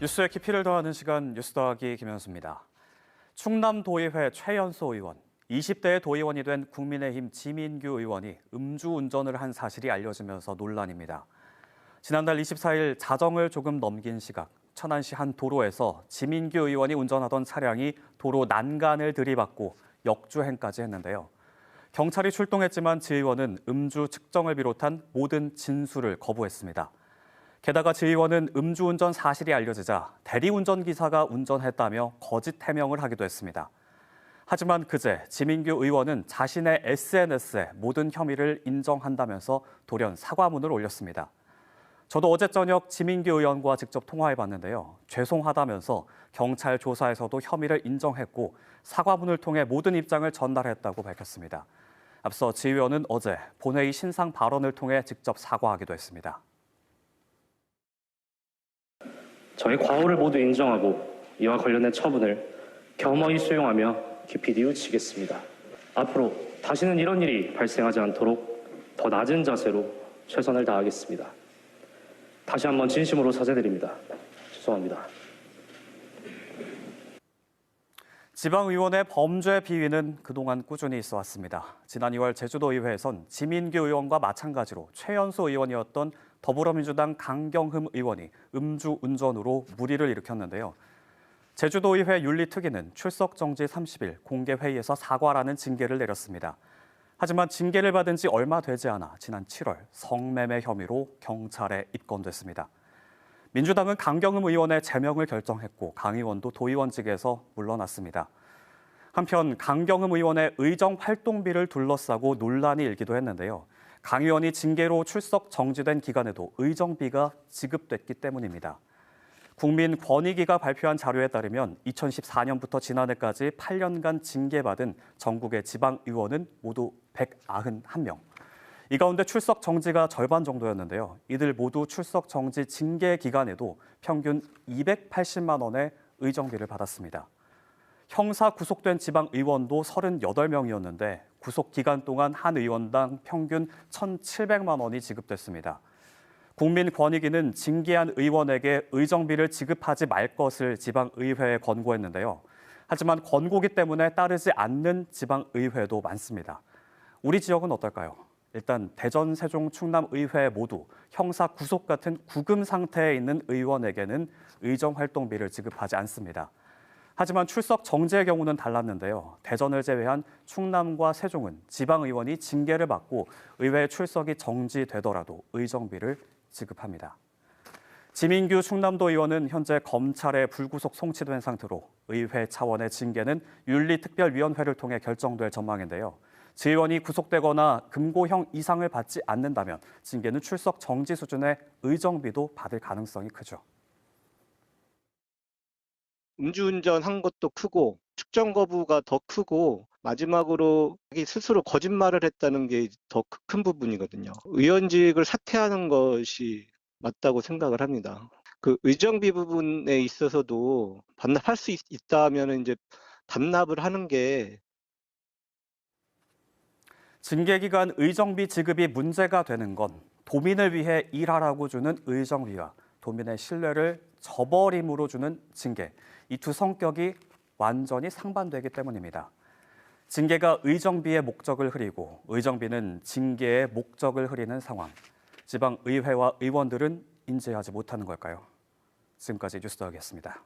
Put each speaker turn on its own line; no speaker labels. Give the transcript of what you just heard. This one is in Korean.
뉴스에 깊이를 더하는 시간 뉴스 더하기 김현수입니다. 충남도의회 최연소 의원, 20대 도의원이 된 국민의힘 지민규 의원이 음주운전을 한 사실이 알려지면서 논란입니다. 지난달 24일 자정을 조금 넘긴 시각, 천안시 한 도로에서 지민규 의원이 운전하던 차량이 도로 난간을 들이받고 역주행까지 했는데요. 경찰이 출동했지만 지 의원은 음주 측정을 비롯한 모든 진술을 거부했습니다. 게다가 지 의원은 음주운전 사실이 알려지자 대리운전기사가 운전했다며 거짓 해명을 하기도 했습니다. 하지만 그제 지민규 의원은 자신의 SNS에 모든 혐의를 인정한다면서 돌연 사과문을 올렸습니다. 저도 어제 저녁 지민규 의원과 직접 통화해봤는데요. 죄송하다면서 경찰 조사에서도 혐의를 인정했고 사과문을 통해 모든 입장을 전달했다고 밝혔습니다. 앞서 지 의원은 어제 본회의 신상 발언을 통해 직접 사과하기도 했습니다.
저의 과오를 모두 인정하고 이와 관련된 처분을 겸허히 수용하며 깊이 뉘우치겠습니다. 앞으로 다시는 이런 일이 발생하지 않도록 더 낮은 자세로 최선을 다하겠습니다. 다시 한번 진심으로 사죄드립니다. 죄송합니다.
지방의원의 범죄 비위는 그동안 꾸준히 있어 왔습니다. 지난 2월 제주도의회에선 지민규 의원과 마찬가지로 최연소 의원이었던 더불어민주당 강경흠 의원이 음주운전으로 물의를 일으켰는데요. 제주도의회 윤리특위는 출석 정지 30일 공개회의에서 사과라는 징계를 내렸습니다. 하지만 징계를 받은 지 얼마 되지 않아 지난 7월 성매매 혐의로 경찰에 입건됐습니다. 민주당은 강경흠 의원의 제명을 결정했고 강 의원도 도의원직에서 물러났습니다. 한편 강경흠 의원의 의정 활동비를 둘러싸고 논란이 일기도 했는데요. 강 의원이 징계로 출석 정지된 기간에도 의정비가 지급됐기 때문입니다. 국민권익위가 발표한 자료에 따르면 2014년부터 지난해까지 8년간 징계받은 전국의 지방의원은 모두 191명. 이 가운데 출석 정지가 절반 정도였는데요. 이들 모두 출석 정지 징계 기간에도 평균 280만 원의 의정비를 받았습니다. 형사 구속된 지방의원도 38명이었는데 구속 기간 동안 한 의원당 평균 1,700만 원이 지급됐습니다. 국민권익위는 징계한 의원에게 의정비를 지급하지 말 것을 지방의회에 권고했는데요. 하지만 권고기 때문에 따르지 않는 지방의회도 많습니다. 우리 지역은 어떨까요? 일단 대전, 세종, 충남 의회 모두 형사 구속 같은 구금 상태에 있는 의원에게는 의정활동비를 지급하지 않습니다. 하지만 출석 정지의 경우는 달랐는데요. 대전을 제외한 충남과 세종은 지방의원이 징계를 받고 의회 출석이 정지되더라도 의정비를 지급합니다. 지민규 충남도 의원은 현재 검찰에 불구속 송치된 상태로 의회 차원의 징계는 윤리특별위원회를 통해 결정될 전망인데요. 지 의원이 구속되거나 금고형 이상을 받지 않는다면 징계는 출석 정지 수준의 의정비도 받을 가능성이 크죠.
음주운전 한 것도 크고 측정 거부가 더 크고 마지막으로 자기 스스로 거짓말을 했다는 게 더 큰 부분이거든요. 의원직을 사퇴하는 것이 맞다고 생각을 합니다. 그 의정비 부분에 있어서도 반납할 수 있다면 이제 반납을 하는 게
징계 기간 의정비 지급이 문제가 되는 건 도민을 위해 일하라고 주는 의정비와 도민의 신뢰를 저버림으로 주는 징계, 이 두 성격이 완전히 상반되기 때문입니다. 징계가 의정비의 목적을 흐리고 의정비는 징계의 목적을 흐리는 상황. 지방의회와 의원들은 인지하지 못하는 걸까요? 지금까지 뉴스더였습니다.